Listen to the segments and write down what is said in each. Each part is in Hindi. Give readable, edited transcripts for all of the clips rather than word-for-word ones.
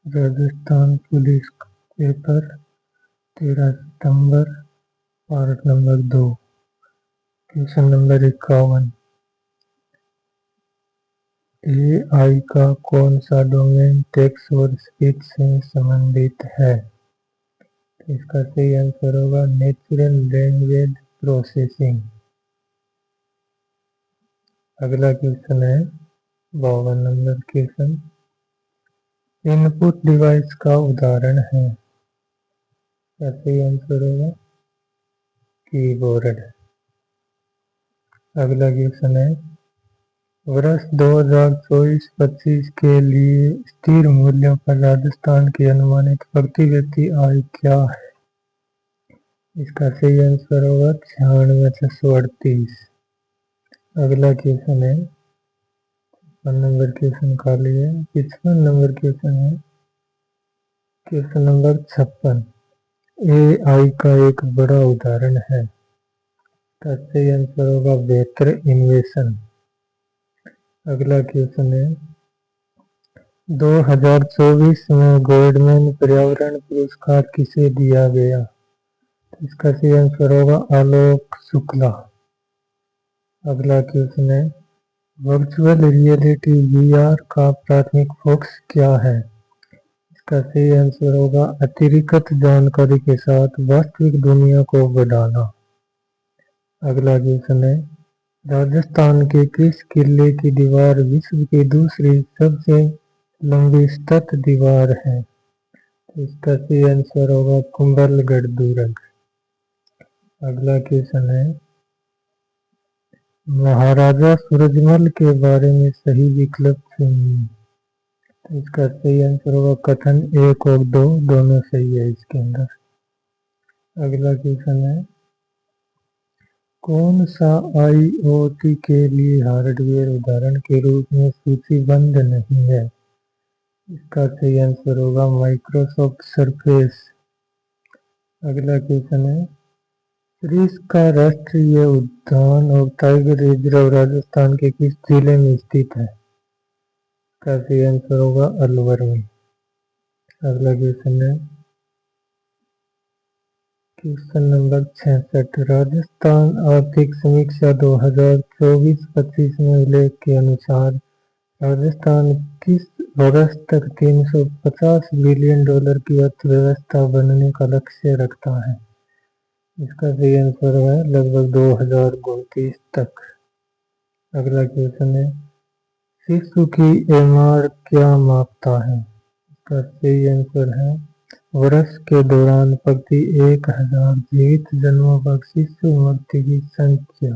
राजस्थान पुलिस पेपर 13 सितंबर, part number 2, question number 51। AI का कौन सा डोमेन टेक्स्ट और स्पीच से संबंधित है? तो इसका सही आंसर होगा नेचुरल लैंग्वेज प्रोसेसिंग। अगला क्वेश्चन है 52 नंबर क्वेश्चन। इनपुट डिवाइस का उदाहरण है। इसका सही आंसर होगा कीबोर्ड। अगला क्वेश्चन है वर्ष 2024-25 के लिए स्थिर मूल्यों पर राजस्थान की अनुमानित प्रति व्यक्ति आय क्या है? इसका सही आंसर होगा 96,638। अगला क्वेश्चन है 55 नंबर क्वेश्चन खाली है। 55 नंबर क्वेश्चन है क्वेश्चन नंबर 56। एआई का एक बड़ा उदाहरण है। इसका सही आंसर होगा बेहतर इन्वेशन। अगला क्वेश्चन है 2024 में गोल्डमैन पर्यावरण पुरस्कार किसे दिया गया? इसका सही आंसर होगा आलोक शुक्ला। अगला क्वेश्चन है वर्चुअल रियलिटी वीआर का प्राथमिक फोकस क्या है? इसका सही आंसर होगा अतिरिक्त जानकारी के साथ वास्तविक दुनिया को बढ़ाना। अगला क्वेश्चन है राजस्थान के किस किले की दीवार विश्व की दूसरी सबसे लंबी सतत दीवार है? इसका सही आंसर होगा कुंभलगढ़ दुर्ग। अगला क्वेश्चन है महाराजा सूरजमल के बारे में सही विकल्प चुनिए। इसका सही आंसर होगा कथन 1 और 2 दोनों सही है इसके अंदर। अगला क्वेश्चन है कौन सा आईओटी के लिए हार्डवेयर उदाहरण के रूप में सूचीबद्ध नहीं है? इसका सही आंसर होगा माइक्रोसॉफ्ट सरफेस। अगला क्वेश्चन है सरिस्का का राष्ट्रीय उद्यान और टाइगर रिजर्व राजस्थान के किस जिले में स्थित है? इसका सही आंसर होगा अलवर में। अगला क्वेश्चन है क्वेश्चन नंबर 66। राजस्थान आर्थिक समीक्षा 2024-25 में उल्लेख के अनुसार राजस्थान किस वर्ष तक 350 बिलियन डॉलर की अर्थव्यवस्था बनने का लक्ष्य रखता है? इसका सही आंसर है लगभग 2029 तक। अगला क्वेश्चन है शिशु की एमआर क्या मापता है? इसका सही आंसर है वर्ष के दौरान प्रति 1000 जीवित जन्मों पर शिशु मृत्यु की संख्या।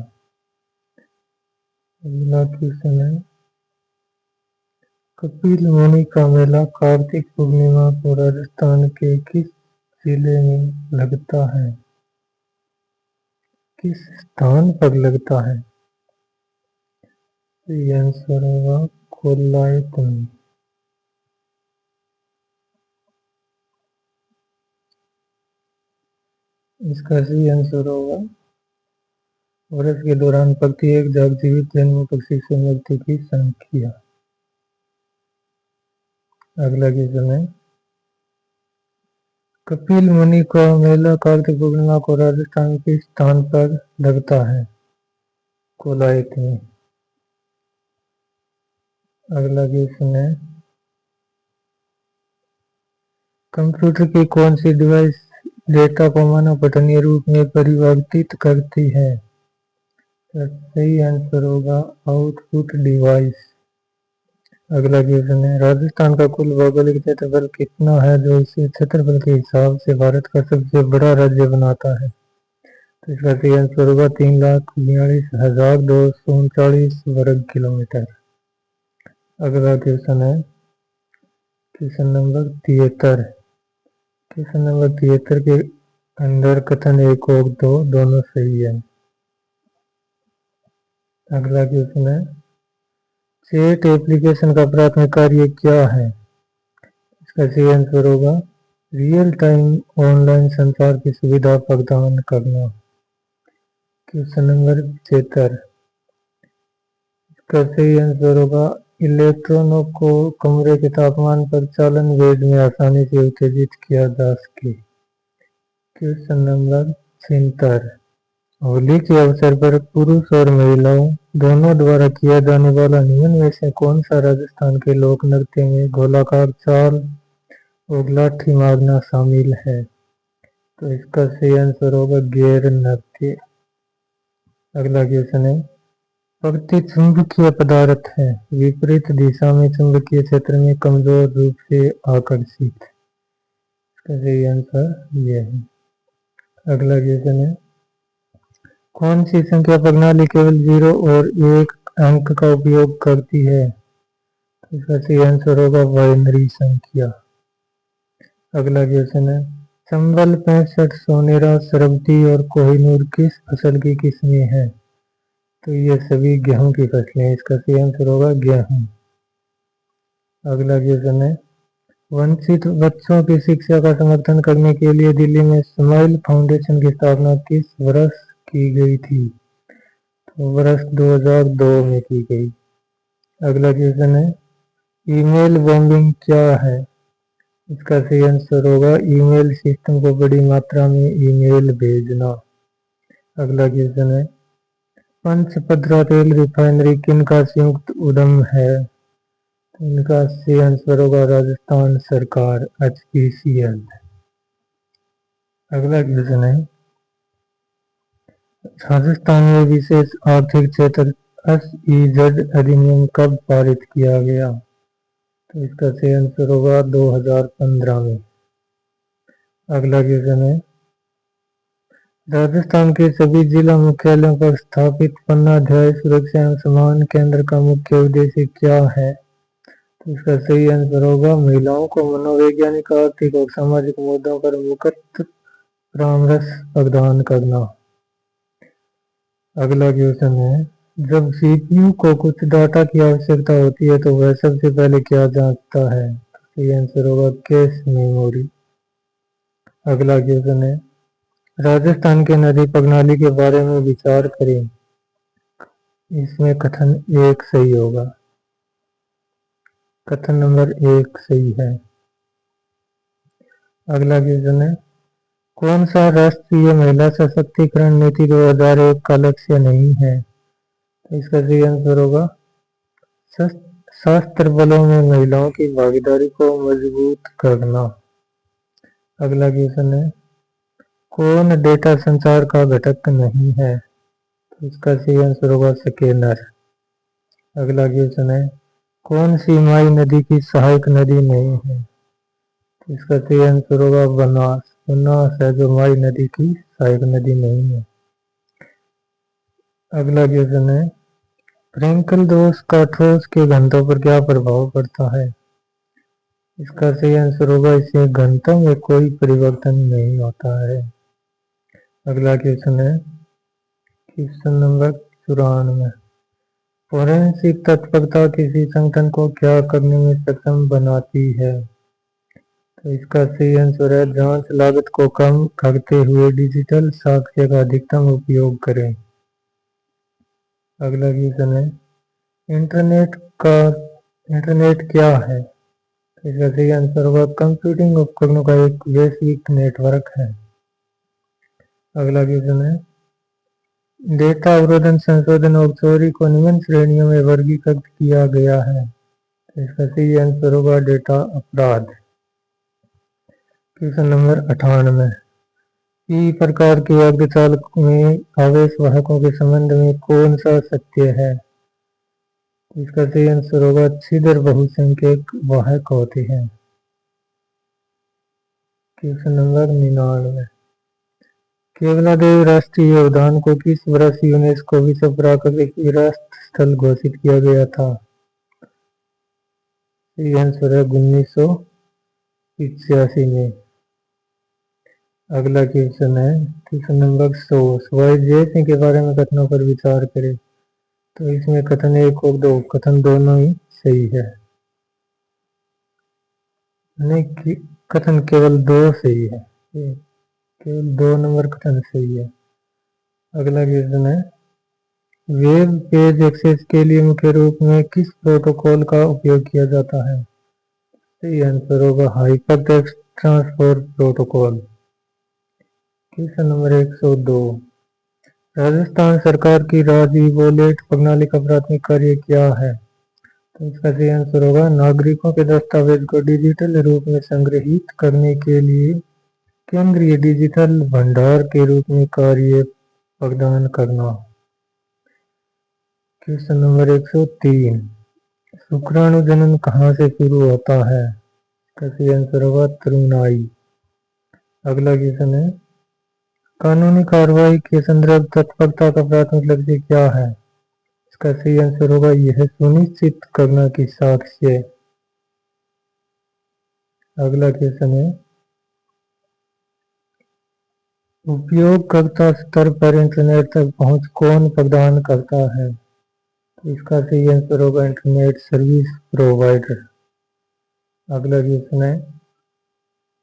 अगला क्वेश्चन है कपिल मुनि का मेला कार्तिक पूर्णिमा को राजस्थान के किस जिले में लगता है? किस स्थान पर लगता है? सही आंसर होगा कोलायत में। इसका सही आंसर होगा वर्ष के दौरान प्रति 1000 जीवित जन्मों पर शिशु मृत्यु की संख्या। अगला क्वेश्चन है कपिल मुनि का मेला कार्तिक पूर्णिमा को राजस्थान के स्थान पर लगता है? कोलायत में। अगला क्वेश्चन है कंप्यूटर की कौन सी डिवाइस डेटा को मानव पठनीय रूप में परिवर्तित करती है? सही आंसर होगा आउटपुट डिवाइस। अगला क्वेश्चन है राजस्थान का कुल भौगोलिक क्षेत्रफल कितना है जो इसे क्षेत्रफल के हिसाब से भारत का सबसे बड़ा राज्य बनाता है? तो इसका सही आंसर होगा 3,42,239 वर्ग किलोमीटर। अगला क्वेश्चन है क्वेश्चन नंबर 73। क्वेश्चन नंबर 73 के अंदर कथन 1 और 2 दोनों सही है। अगला क्वेश्चन है चैट एप्लीकेशन का प्राथमिक कार्य क्या है? इसका सही आंसर होगा रियल टाइम ऑनलाइन संचार की सुविधा प्रदान करना। Question number 75। इसका सही आंसर होगा इलेक्ट्रॉनों को कमरे के तापमान पर चालन वेग में आसानी से उत्तेजित किया जा सके। Question number 73। होली के अवसर पर पुरुष और महिलाओं दोनों द्वारा किया जाने वाला नियम में से कौन सा राजस्थान के लोक नृत्य में गोलाकार चाल और लाठी मारना शामिल है? तो इसका सही आंसर होगा गैर नृत्य। अगला क्वेश्चन है, प्रति चुंबकीय पदार्थ है, विपरीत दिशा में चुंबकीय क्षेत्र में कमजोर रूप से आकर्षित। इसका सही आंसर ये है। अगला क्वेश्चन है, कौन सी संख्या प्रणाली केवल 0 और 1 अंक का उपयोग करती है? इसका सही आंसर होगा बाइनरी संख्या। अगला क्वेश्चन है, चंबल 65, सोनेरा, सरबती और कोहिनूर किस फसल की किस्में हैं? तो ये सभी गेहूं की फसलें हैं। इसका सही आंसर होगा गेहूं। अगला क्वेश्चन है, वंचित बच्चों की शिक्षा का समर्थन करने के लिए दिल्ली में स्माइल फाउंडेशन की स्थापना किस वर्ष की गई थी? तो वर्ष 2002 में की गई। अगला क्वेश्चन है, ईमेल बॉम्बिंग क्या है? इसका सही आंसर होगा ईमेल सिस्टम को बड़ी मात्रा में ईमेल भेजना। अगला क्वेश्चन है, पंचपद्रा तेल रिफाइनरी किन का संयुक्त उद्यम है? इनका सही आंसर होगा राजस्थान सरकार, HPCL। अगला क्वेश्चन है, राजस्थान में विशेष आर्थिक क्षेत्र SEZ अधिनियम कब पारित किया गया? तो इसका सही आंसर होगा 2015 में। अगला क्वेश्चन है, राजस्थान के सभी जिला मुख्यालयों पर स्थापित पन्नाध्याय सुरक्षा एवं सम्मान केंद्र का मुख्य उद्देश्य क्या है? तो इसका सही आंसर होगा महिलाओं को मनोवैज्ञानिक, आर्थिक और सामाजिक मुद्दों पर मुफ्त परामर्श प्रदान करना। अगला क्वेश्चन है, जब CPU को कुछ डाटा की आवश्यकता होती है तो वह सबसे पहले क्या जांचता है? सही आंसर होगा कैश मेमोरी। अगला क्वेश्चन है, राजस्थान के नदी प्रणाली के बारे में विचार करें। इसमें कथन 1 सही होगा। कथन नंबर 1 सही है। अगला क्वेश्चन है, कौन सा राष्ट्रीय महिला सशक्तिकरण नीति 2001 का लक्ष्य नहीं है? तो इसका सही आंसर होगा सशस्त्र बलों में महिलाओं की भागीदारी को मजबूत करना। अगला क्वेश्चन है, कौन डेटा संचार का घटक नहीं है? तो इसका सही आंसर होगा स्कैनर। अगला क्वेश्चन है, कौन सी माई नदी की सहायक नदी नहीं है? तो इसका सही आंसर होगा बनास। बनास है जो माई नदी की सहायक नदी नहीं है। अगला क्वेश्चन है, फ्रैंकल दोष का ठोस के घनत्व पर क्या प्रभाव पड़ता है? इसका सही आंसर होगा इससे घनत्व में कोई परिवर्तन नहीं होता है। अगला क्वेश्चन है, क्वेश्चन नंबर 94। फोरेंसिक तत्परता किसी संगठन को क्या करने में सक्षम बनाती है? तो इसका सही आंसर है जांच लागत को कम करते हुए डिजिटल साक्ष्य का अधिकतम उपयोग करें। अगला क्वेश्चन है, इंटरनेट क्या है? इसका सही आंसर होगा कंप्यूटिंग उपकरणों का एक वैश्विक नेटवर्क है। अगला क्वेश्चन है, डेटा अवरोधन, संशोधन और चोरी को निम्न श्रेणियों में वर्गीकृत किया गया है। इसका सही आंसर होगा डेटा अपराध। Question number 98। ई प्रकार के अर्धचालक में आवेश वाहकों के संबंध में कौन सा सत्य है? इसका सही आंसर होगा छिद्र बहुसंख्यक वाहक होते हैं। Question number 99। केवलादेव राष्ट्रीय उद्यान को किस वर्ष यूनेस्को विश्व प्राकृतिक विरासत स्थल घोषित किया गया था? सही आंसर है 1985 में। अगला क्वेश्चन है, क्वेश्चन नंबर 100। सवाई जय सिंह के बारे में कथनों पर विचार करें। तो इसमें कथन 1 और 2 कथन दोनों ही सही है। नहीं, कथन केवल 2 सही है, केवल 2 नंबर कथन सही है। अगला क्वेश्चन है, वेब पेज एक्सेस के लिए मुख्य रूप में किस प्रोटोकॉल का उपयोग किया जाता है? सही आंसर होगा hypertext transfer protocol. Question number 102। Rajasthan सरकार की राज ई वॉलेट प्रणाली का प्राथमिक कार्य क्या है? तो इसका सही आंसर होगा नागरिकों के दस्तावेज को डिजिटल रूप में संग्रहित करने के लिए केंद्रीय डिजिटल भंडार के रूप में कार्य प्रदान करना। Question number 103। शुक्राणु जनन कहाँ से शुरू होता है? इसका सही आंसर होगा तृणाई। अगला क्वेश्चन है कानूनी कार्रवाई के संदर्भ तत्परता का प्राथमिक लक्ष्य क्या है? इसका सही आंसर होगा यह सुनिश्चित करना कि साक्ष्य। अगला क्वेश्चन है उपयोगकर्ता स्तर पर इंटरनेट तक पहुंच कौन प्रदान करता है? तो इसका सही आंसर होगा इंटरनेट सर्विस प्रोवाइडर। अगला क्वेश्चन है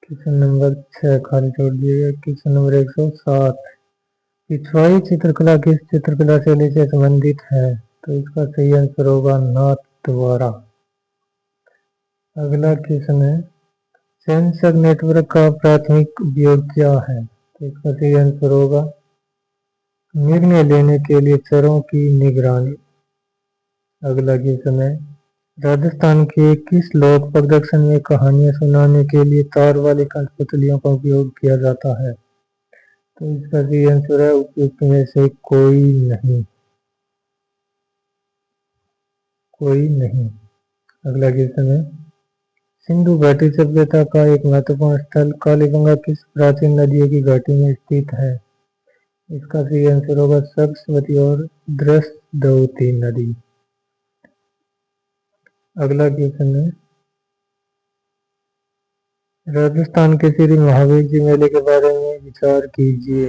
क्वेश्चन नंबर 6 खाली छोड़ दिए गए। Question number 107। पिछवाई चित्रकला किस चित्रकला शैली से संबंधित है? तो इसका सही आंसर होगा नाथ द्वारा। अगला क्वेश्चन है सेंसर नेटवर्क का प्राथमिक उपयोग क्या है? तो इसका सही आंसर होगा निर्णय लेने के लिए चरों की निगरानी। अगला क्वेश्चन है राजस्थान के किस लोक प्रदर्शन में कहानियां सुनाने के लिए तार वाली कठपुतलियों का उपयोग किया जाता है? तो इसका सही आंसर है उपयुक्त में से कोई नहीं। कोई नहीं। अगला क्वेश्चन है सिंधु घाटी सभ्यता का एक महत्वपूर्ण स्थल कालीगंगा किस प्राचीन नदियों की घाटी में स्थित है? इसका सही आंसर होगा सरस्वती और द्रष्टद्वती नदी। अगला क्वेश्चन है राजस्थान के श्री महावीर जी मेले के बारे में विचार कीजिए।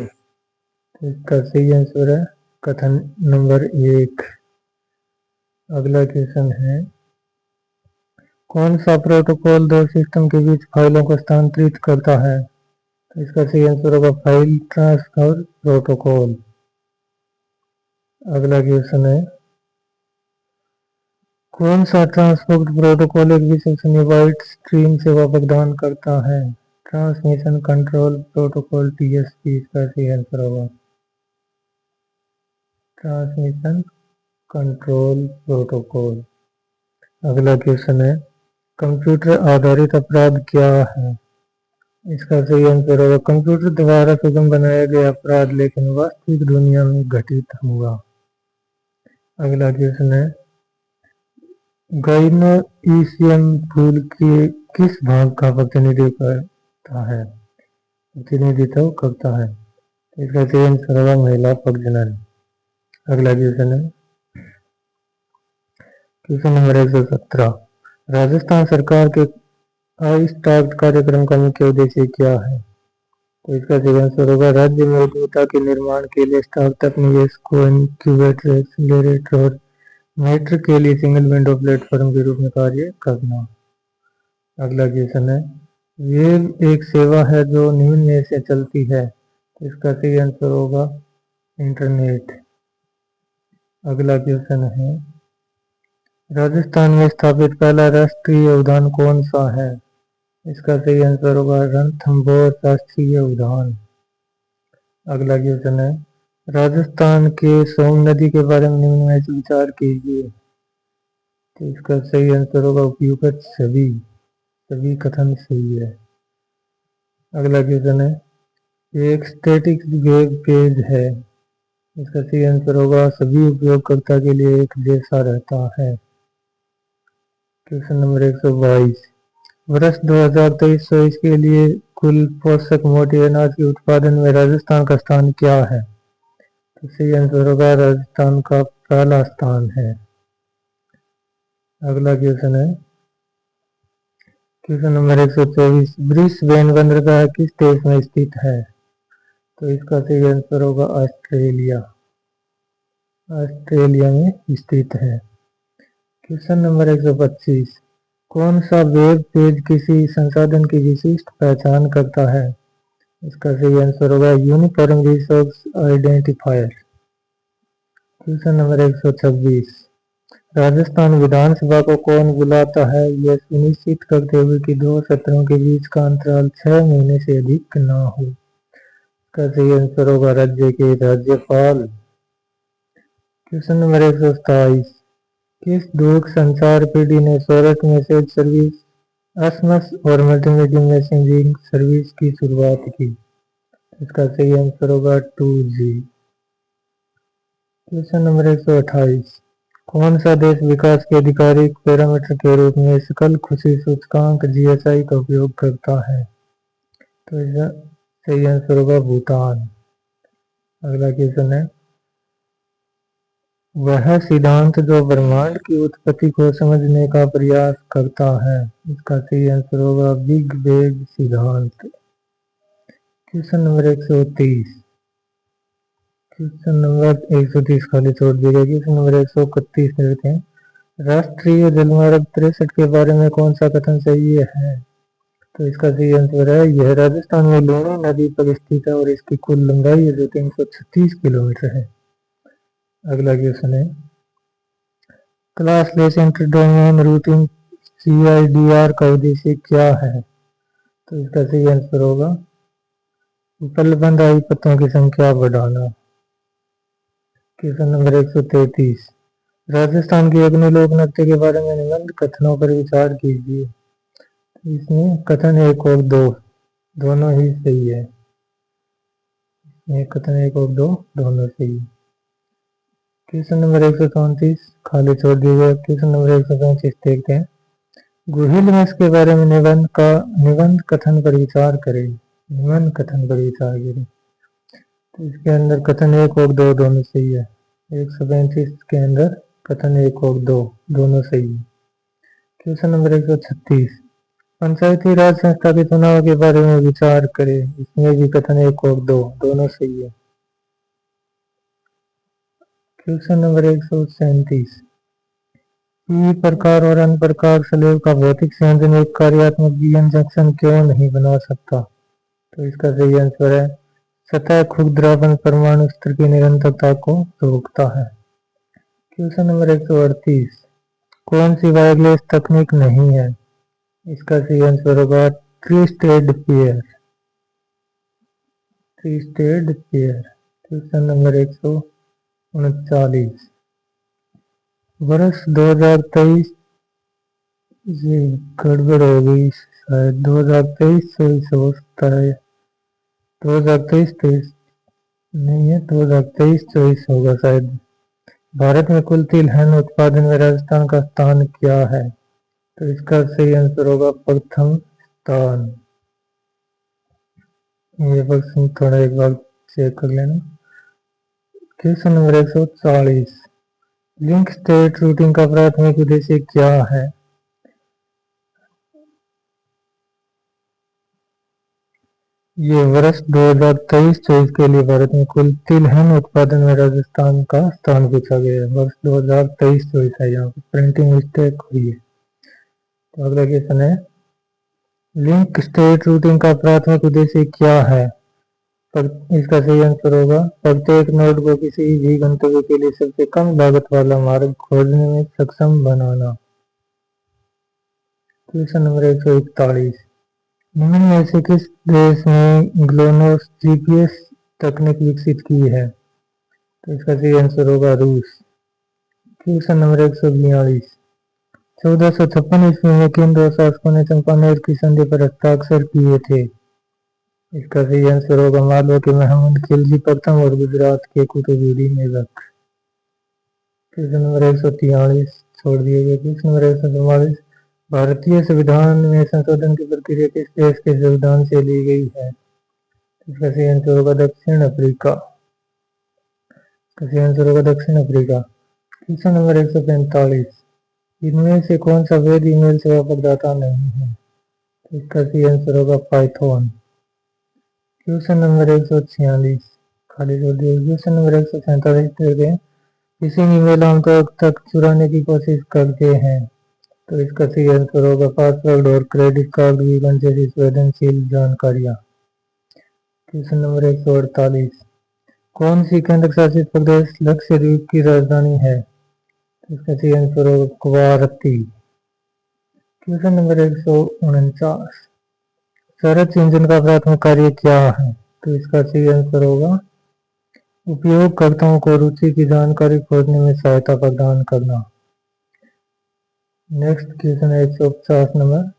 इसका सही आंसर है कथन नंबर 1। अगला क्वेश्चन है कौन सा प्रोटोकॉल दो सिस्टम के बीच फाइलों को स्थानांतरित करता है? तो इसका सही आंसर होगा फाइल ट्रांसफर प्रोटोकॉल। अगला क्वेश्चन है कौन सा ट्रांसपोर्ट प्रोटोकॉल एक विश्वसनीय बाइट स्ट्रीम सेवा प्रदान करता है? ट्रांसमिशन कंट्रोल प्रोटोकॉल टीएसपी इसका सही आंसर होगा ट्रांसमिशन कंट्रोल प्रोटोकॉल। अगला क्वेश्चन है कंप्यूटर आधारित अपराध क्या है? इसका सही आंसर होगा कंप्यूटर द्वारा सुगम बनाया गया अपराध लेकिन वास्तविक दुनिया में घटित हुआ। अगला क्वेश्चन है गाइनोइशियम फूल के किस भाग का प्रतिनिधित्व करता है? इसका सही आंसर होगा महिला प्रजनन। अगला क्वेश्चन है क्वेश्चन नंबर 117। राजस्थान सरकार के आई स्टार्ट कार्यक्रम का मुख्य उद्देश्य क्या है? तो इसका सही आंसर होगा राज्य में उद्यमिता के निर्माण के लिए स्टार्टअप निवेश को इंक्यूबेटर एक्सीलरेटर और मेट्रो के लिए सिंगल विंडो प्लेटफॉर्म के रूप में कार्य करना। अगला क्वेश्चन है वेब एक सेवा है जो निम्न में से चलती है। इसका सही आंसर होगा इंटरनेट। अगला क्वेश्चन है राजस्थान में स्थापित पहला राष्ट्रीय उद्यान कौन सा है? इसका सही आंसर होगा रणथंभौर राष्ट्रीय उद्यान। अगला क्वेश्चन है राजस्थान के सोन नदी के बारे में निम्न में से विचार कीजिए। तो इसका सही आंसर होगा उपयुक्त सभी कथन सही है। अगला क्वेश्चन है एक स्टैटिक वेब पेज है। इसका सही आंसर होगा सभी उपयोगकर्ता के लिए एक जैसा रहता है। क्वेश्चन नंबर 122 वर्ष 2023-24 के लिए कुल पोषक मोटे अनाज के उत्पादन में राजस्थान का स्थान क्या है? तो सही आंसर होगा राजस्थान का पहला स्थान है। अगला क्वेश्चन है क्वेश्चन नंबर 124 ब्रिस्बेन बंदरगाह किस देश में स्थित है? तो इसका सही आंसर होगा ऑस्ट्रेलिया में स्थित है। क्वेश्चन नंबर 125 कौन सा वेब पेज किसी संसाधन की विशिष्ट पहचान करता है? इसका सही आंसर होगा uniform resource identifier. Question number 126, Rajasthan Vidhan Sabha को कौन बुलाता है, यह सुनिश्चित करते हुए कि 2 सत्रों के बीच का अंतराल 6 महीने से अधिक न हो। इसका सही आंसर होगा राज्य के राज्यपाल। क्वेश्चन नंबर 127, किस दूरस्थ संचार पीढ़ी ने शॉर्ट मैसेज सर्विस, एसएमएस और मल्टीमीडिया मैसेजिंग सर्विस की शुरुआत की? इसका सही आंसर होगा 2G। क्वेश्चन नंबर 128, कौन सा देश विकास के आधिकारिक पैरामीटर के रूप में सकल खुशी सूचकांक GSI का उपयोग करता है? तो इसका सही आंसर होगा भूटान। अगला क्वेश्चन है, वह सिद्धांत जो ब्रह्मांड की उत्पत्ति को समझने का प्रयास करता है? इसका सही आंसर होगा बिग बैंग सिद्धांत। क्वेश्चन नंबर 130, क्वेश्चन नंबर 130 खाली छोड़ दी गई। क्वेश्चन नंबर 131 देखते हैं, राष्ट्रीय जलमार्ग 63 के बारे में कौन सा कथन सही है? तो इसका सही आंसर है, यह राजस्थान में लूणी नदी पर स्थित है और इसकी कुल लंबाई है जो 336 किलोमीटर है। अगला क्वेश्चन है, क्लासलेस इंटर-डोमेन रूटिंग CIDR का उद्देश्य क्या है? तो इसका सही आंसर होगा उपलब्ध आई पतों की संख्या बढ़ाना। क्वेश्चन नंबर 133, राजस्थान की अग्निलोक नृत्य के बारे में निबंध कथनों पर विचार कीजिए। इसमें कथन 1 और 2 दोनों ही सही है। कथन 1 और 2 दोनों सही। क्वेश्चन नंबर 134 खाली छोड़ दिए गए। क्वेश्चन नंबर 135 देखते हैं, गुहिल में इसके बारे में निबंध कथन पर विचार करें। निबंध कथन पर विचार करें। तो इसके अंदर कथन 1 और 2 दोनों सही है। 135 के अंदर कथन 1 और 2 दोनों सही है। क्वेश्चन नंबर 136, पंचायती राज संस्था के चुनाव के बारे में विचार करें। इसमें भी कथन 1 और 2 दोनों सही है। क्वेश्चन नंबर 137, पी प्रकार और एन प्रकार स्लेब का भौतिक संयोजन एक कार्यात्मक बीएन जंक्शन क्यों नहीं बना सकता? तो इसका सही आंसर है, सतह खुरदरापन परमाणु स्तर की निरंतरता को रोकता है। क्वेश्चन नंबर 138, कौन सी वायरलेस तकनीक नहीं है? इसका सही आंसर होगा three state pair. Question number 139, वर्ष 2023 ये गड़बड़ हो गई शायद, 2023 हो सकता है, 2023 नहीं है, 2023 होगा शायद। भारत में कुल तिलहन उत्पादन में राजस्थान का स्थान क्या है? तो इसका सही आंसर होगा प्रथम स्थान। ये क्वेश्चन थोड़ा एक बार चेक कर लेना। Question number 140, link state routing का प्राथमिक उद्देश्य क्या है? ये वर्ष 2023-24 के लिए भारत में कुल तिलहन उत्पादन में राजस्थान का स्थान पूछा गया है। वर्ष 2023-24 है, यहाँ पर प्रिंटिंग मिस्टेक हुई है। तो अगला क्वेश्चन है, लिंक स्टेट रूटिंग का प्राथमिक उद्देश्य क्या है? इसका सही आंसर होगा प्रत्येक नोड को किसी भी गंतव्य के लिए सबसे कम लागत वाला मार्ग खोजने में सक्षम बनाना। क्वेश्चन नंबर 141, निम्न में से किस देश ने ग्लोनास GPS तकनीक विकसित की है? तो इसका सही आंसर होगा रूस। क्वेश्चन नंबर 142, 1456 ईस्वी में किन 2 शासकों ने चंपानेर की संधि पर हस्ताक्षर किए थे? इसका सही आंसर होगा मालवा के महमूद खिलजी प्रथम और गुजरात के कुतुबुद्दीन ऐबक। क्वेश्चन नंबर 143 छोड़ दिए गए। क्वेश्चन नंबर 144, भारतीय संविधान में संशोधन की प्रक्रिया किस देश के संविधान से ली गई है? इसका सही आंसर होगा दक्षिण अफ्रीका। सही आंसर होगा दक्षिण अफ्रीका। क्वेश्चन नंबर 145, इनमें से कौन सा वेब ईमेल सेवा प्रदाता नहीं है? इसका सही आंसर होगा पाइथन। क्वेश्चन नंबर 146 खाली छोड़ दिया। क्वेश्चन नंबर 147 देते हैं, फिशिंग ईमेल आमतौर तक चुराने की कोशिश करते हैं। तो इसका सही आंसर होगा पासवर्ड और क्रेडिट कार्ड विवरण जैसी संवेदनशील जानकारियाँ। क्वेश्चन नंबर 148, कौन सी केंद्र शासित प्रदेश लक्षद्वीप की राजधानी है? तो इसका सही आंसर होगा Kavaratti. Question number 149। Search engine का प्राथमिक कार्य क्या है? तो इसका सही आंसर होगा उपयोगकर्ताओं को रुचि की जानकारी खोजने में सहायता प्रदान करना। नेक्स्ट क्वेश्चन है 150 नंबर।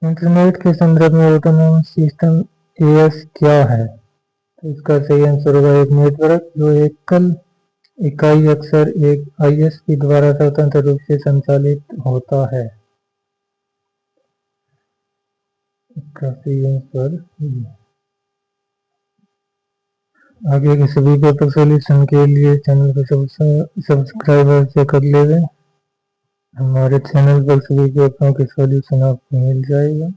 इंटरनेट के संदर्भ में ऑटोनोमस सिस्टम एएस क्या है? तो इसका सही आंसर होगा एक नेटवर्क जो एकल इकाई अक्सर एक आईएसपी द्वारा स्वतंत्र रूप से संचालित होता है। इसका सही आंसर आगे के सभी पेपर सॉल्यूशन के लिए चैनल को सब्सक्राइब से कर लेवे। हमारे चैनल पर सभी पेपरों के सॉल्यूशन आपको मिल जाएगा।